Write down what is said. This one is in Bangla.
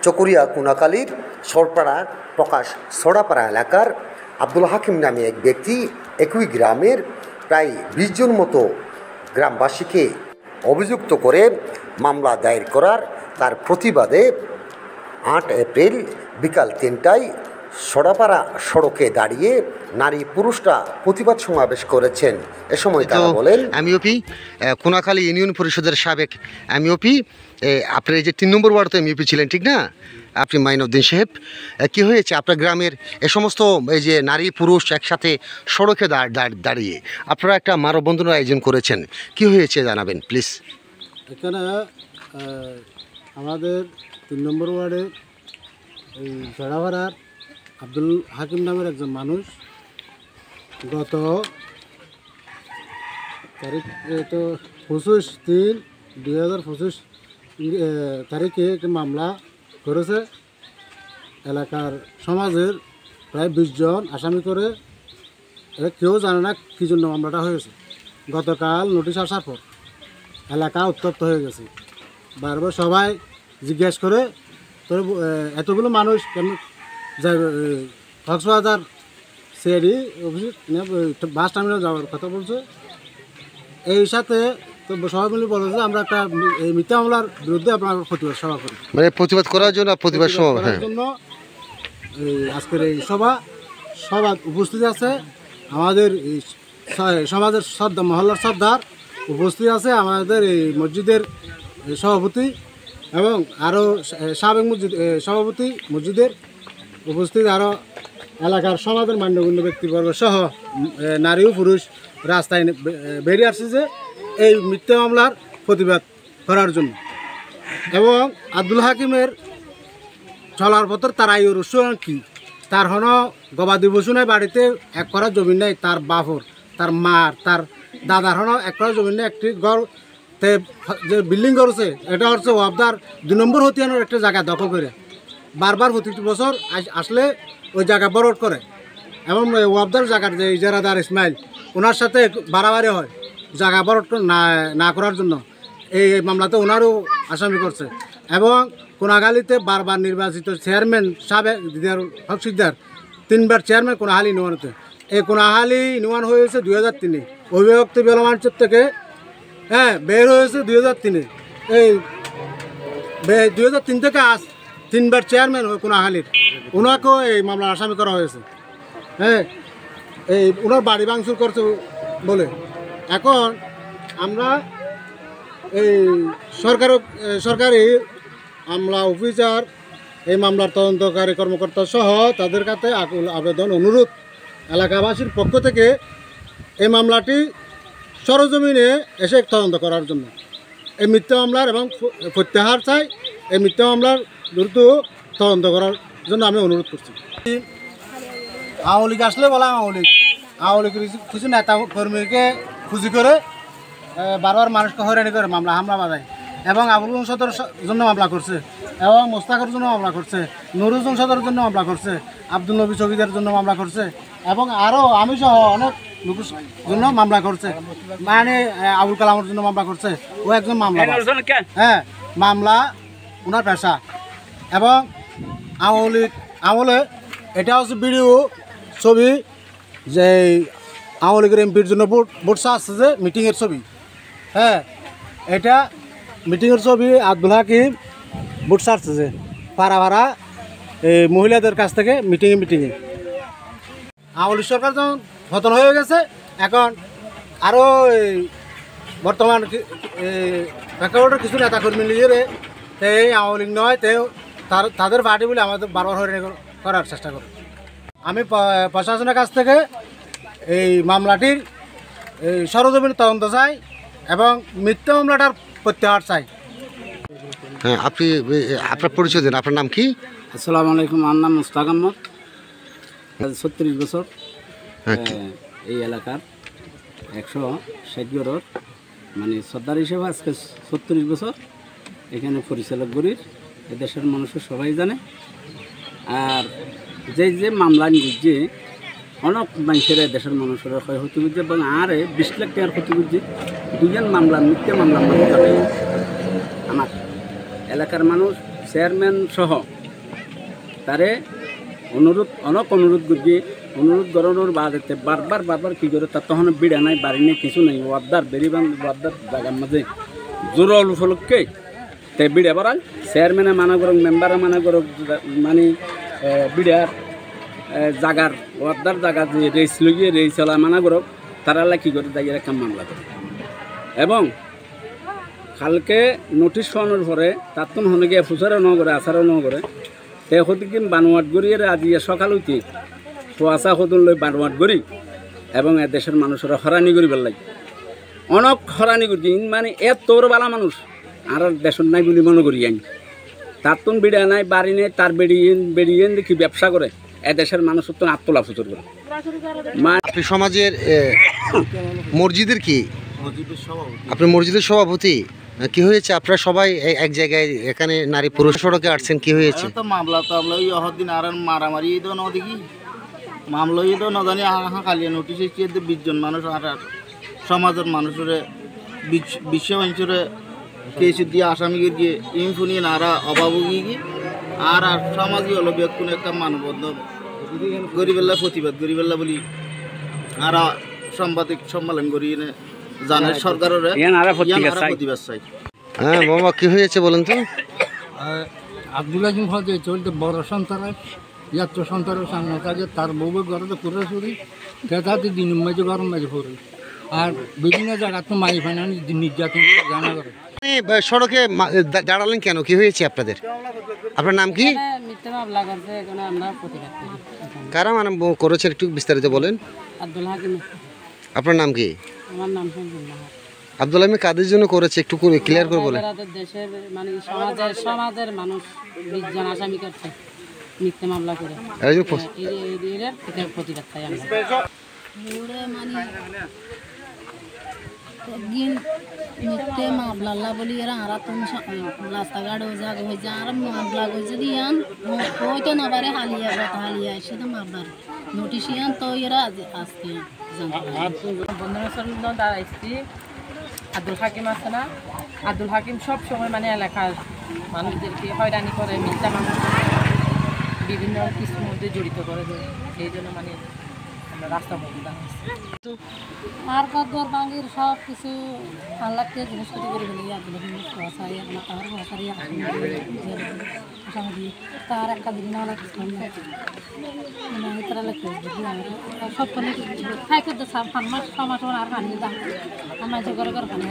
চকরিয়া কোনাকালীর সরপাড়া প্রকাশ সড়াপাড়া এলাকার আব্দুল হাকিম নামে এক ব্যক্তি একই গ্রামের প্রায় ২০ জন মতো গ্রামবাসীকে অভিযুক্ত করে মামলা দায়ের করার তার প্রতিবাদে ৮ এপ্রিল বিকাল ৩টায় সড়াপাড়া সড়কে দাঁড়িয়ে নারী পুরুষরা প্রতিবাদ সমাবেশ করেছেন। এ সময় তারা বলেন, এমইওপি কোনাখালী ইউনিয়ন পরিষদের সাবেক এমইওপি, আপনার এই যে ৩ নম্বর ওয়ার্ডে এমইওপি ছিলেন, ঠিক না? আপনি মাইনুদ্দিন সাহেব, কি হয়েছে আপনার গ্রামের এ সমস্ত এই যে নারী পুরুষ একসাথে সড়কে দাঁড়িয়ে আপনারা একটা মানববন্ধনের আয়োজন করেছেন, কি হয়েছে জানাবেন প্লিজ। এখানে আমাদের ৩ নম্বর ওয়ার্ডে এই জড়াভাড়ার আব্দুল হাকিম নামের একজন মানুষ গত তারিখ 25/3/2025 তারিখে একটি মামলা করেছে। এলাকার সমাজের প্রায় ২০ জন আসামি করে, কেউ জানে না কী জন্য মামলাটা হয়েছে। গতকাল নোটিশ আসার পর এলাকা উত্তপ্ত হয়ে গেছে। বারবার সবাই জিজ্ঞেস করে, তোর এতগুলো মানুষ কেমন যাবে? Cox's Bazar CID office bus terminal যাওয়ার কথা বলছে। এই সাথে তো সবাই মিলে বলে যে আমরা একটা এই মিথ্যা মামলার বিরুদ্ধে আপনার প্রতিবাদ সভা করি, মানে প্রতিবাদ করার জন্য প্রতিবাদ জন্য আজকের এই সভা উপস্থিত আছে। আমাদের এই সমাজের শ্রদ্ধা মহল্লার শ্রদ্ধার উপস্থিত আছে, আমাদের এই মসজিদের সভাপতি এবং আরও সাবেক সভাপতি মসজিদের উপস্থিত, আরও এলাকার সমাজের মান্যগণ্য ব্যক্তিবর্গ সহ নারী ও পুরুষ রাস্তায় বেরিয়ে আসছে যে এই মিথ্যা মামলার প্রতিবাদ করার জন্য। এবং আব্দুল হাকিমের চলার পথর তার আয়ুর উৎস কি? তার হন গবাদি পশু নাই, বাড়িতে 1 করা জমি নেই, তার বাপর তার মার তার দাদার হন 1 করা জমি নেই। একটি ঘর যে বিল্ডিং করছে এটা হচ্ছে ওয়াবদার 2 নম্বর হতিয়ানোর একটা জায়গা দখল করে বারবার প্রতি বছর আসলে ওই জায়গা বরট করে। এবং ওয়াবদার জায়গার যে ইজারাদার ইসমাইল ওনার সাথে বাড়াবাড়ি হয় জায়গা বরট না করার জন্য। এই মামলাতে ওনারও আসামি করছে। এবং কোনাখালীতে বারবার নির্বাচিত চেয়ারম্যান সাবেক দিদার হক সিকদার 3বার চেয়ারম্যান কোনাখালী ইউনিয়নতে। এই কোনাখালী ইউনিয়ন হয়েছে 2003-এ, অভিভক্ত বেলমানচর থেকে বের হয়েছে 2003-এ। এই 2003 থেকে আজ 3বার চেয়ারম্যান কোনাখালীর, ওনাকেও এই মামলার আসামি করা হয়েছে। এই ওনার বাড়ি ভাঙচুর করছে বলে। এখন আমরা এই সরকারি আমলা অফিসার, এই মামলার তদন্তকারী কর্মকর্তা সহ তাদের কাছে আকুল আবেদন অনুরোধ এলাকাবাসীর পক্ষ থেকে এই মামলাটি সরজমিনে এসে তদন্ত করার জন্য, এই মিথ্যা মামলার এবং প্রত্যাহার চাই। এই মিথ্যা মামলার দ্রুত তদন্ত করার জন্য আমি অনুরোধ করছি। আওয়ামী লীগ আসলে বলা আওয়ামী লীগ কিছু নেতা কর্মীকে খুঁজি করে বারবার মানুষকে হয়রানি করে মামলা হামলা বাজায়। এবং আবুল সদর জন্য মামলা করছে, এবং মোস্তাকের জন্য মামলা করছে, নুরুজন সদরের জন্য মামলা করছে, আব্দুল নবী চৌকিদার জন্য মামলা করছে, এবং আরও আমি সহ অনেক লোকের জন্য মামলা করছে। মানে আবুল কালামের জন্য মামলা করছে। ও একজন মামলা, মামলা ওনার পেশা। এবং আওয়ামী লীগ আমলে এটা হচ্ছে ভিডিও ছবি, যে আওয়ামী লীগের এমপির জন্য ভোট আসছে যে মিটিংয়ের ছবি। এটা মিটিংয়ের ছবি। আব্দুল হাকিম ভোট সারছে যে পাড়া এই মহিলাদের কাছ থেকে মিটিংয়ে আওয়ামী লীগ সরকার যখন পতন হয়ে গেছে, এখন আরও বর্তমান প্রেক্ষাপটের কিছু নেতাকর্মী নিজেরে এই আওয়ামী লীগ নয় তাদের পার্টি বলে আমাদের বারবার হয়রানি করার চেষ্টা করে। আমি প্রশাসনের কাছ থেকে এই মামলাটির সরজমিনে তদন্ত চাই এবং মিথ্যা মামলাটার প্রত্যাহার চাই। আপনি আপনার পরিচয় দেন, আপনার নাম কি? আসসালামু আলাইকুম, আমার নাম মুস্তাক আহমদ। 36 বছর এই এলাকার 160 ঘরের মানে সর্দার হিসেবে আজকে 36 বছর এখানে পরিচালক গড়ির এদেশের মানুষের সবাই জানে। আর যে মামলা নিয়ে অনেক মানুষের দেশের মানুষের ক্ষয়ক্ষতি বুঝছে এবং আর 20 লাখ টাকার ক্ষতি বুঝছে। 2জন মামলা মিথ্যা মামলা মানুষ আমার এলাকার মানুষ চেয়ারম্যান সহ তারে অনেক অনুরোধ করানোর বাদেতে বারবার কি করে তার তখন বিড়া নাই বাড়ি নেই কিছু নেই ওয়ার্দার ওয়ার্দার জায়গার মাঝে জোরল উপলক্ষে তে বিড়া বাড়াল চেয়ারম্যানে মানা করুক মেম্বারে মানা করুক মানে বিড়ার জাগার ওয়ার্দার জায়গা যে রেস লইয়ে রেস চলা মানা করুক তারা কি করে যাই একটা মামলা করে এবং কালকে নোটিশ পাওয়ানোর পরে তার তো হনে গিয়ে ফুসারও ন করে আসারও ন করে তে হতে কি বানোয়াট গড়িয়ে আজি সকাল হইতে শোয়াশা সদন লই বানোয়াট গড়ি এবং দেশের মানুষেরা হরানি করিবার লাগে অনেক হরানি করি মানে তোর বালা মানুষ আর দেশের নাই বলে মনে করি আইন তার তো বিড়া নাই বাড়ি নেই তার বেরিয়ে দেখি ব্যবসা করে দেশের মানুষের তো আত্মলা ফুচর করে আপনি সমাজের মসজিদের কি আপনি মসজিদের সভাপতি কি হয়েছে আপনারা সবাই এক জায়গায় এখানে নারী পুরুষ সড়কে আসছেন কি হয়েছে তো মামলা ওই অহদিন আর মারামারি তো নদীকি মামলা তো নজানি খালি নোটিশ এসে 20 জন মানুষ আর সমাজের মানুষের বিশ্ব মানুষের কেস দিয়ে আসামি গিয়ে ইনফুনি নারা অভাবী আর সমাজই হলো কোনো একটা মানবন্ধ গরিবেল্লা প্রতিবাদ গরিবেল্লা বলি আর সাংবাদিক সম্মেলন করি জানার সরকারের প্রতিবাদ চাই। হ্যাঁ বাবা কি হয়েছে বলেন তো? আব্দুল আজিম হজে চলতে বড় সন্তানের ইয়াত্র সন্তানের সামনে থাকে তার বউ ঘরে করে চুরি তাতে দিন মাঝে গরম মাঝে পড়ে আর বিভিন্ন জায়গা তো মাই ফাইনানি নির্যাতন জানা করে সড়কে দাঁড়ালেন কেন কি হয়েছে আপনাদের? আপনার নাম কি? কারা মানে করেছে একটু বিস্তারিত বলেন। আব্দুল হাকিম। আপনার নাম কি? আমার নাম আব্দুল হাকিম কাদের জন্য করেছে একটু করে ক্লিয়ার করে বলেন। দেশের মানে সমাজের মানুষ 20 জন আসামি করছে মিথ্যা মামলা করে এর প্রতিবাদ চাই আমরা। একদিন মিথ্যে মামলা বলি এরা আর রাস্তাঘাট হয়ে যায় আর মামলা করছে দিয়ান ওই তো নবারে হালিয়া এসে তো মামলার নোটিশ ইয়ান তো এরা আজকে বন্ধুরা দাঁড়াইছি আব্দুল হাকিম আছে না, আব্দুল হাকিম সব সময় মানে এলাকার মানুষদেরকে হয়রানি করে মিথ্যা মানুষ বিভিন্ন কিছুর মধ্যে জড়িত করে দেয় সেই জন্য মানে আমরা রাস্তা মধ্যে দাঁড়াইছি। আর কদর বাঙ্গির সব কিছু আল্লাহকে জিনিসপত্র করে ফেলি আব্দুল হাকিম ভাষাই আপনার তার ভাষারই আসামি তার একটা দিন না মানে তারা লেখে সব করে খাই করতে 5 মাস 6 মাস আর পানি দাম আমার ঘরে ঘরে পানি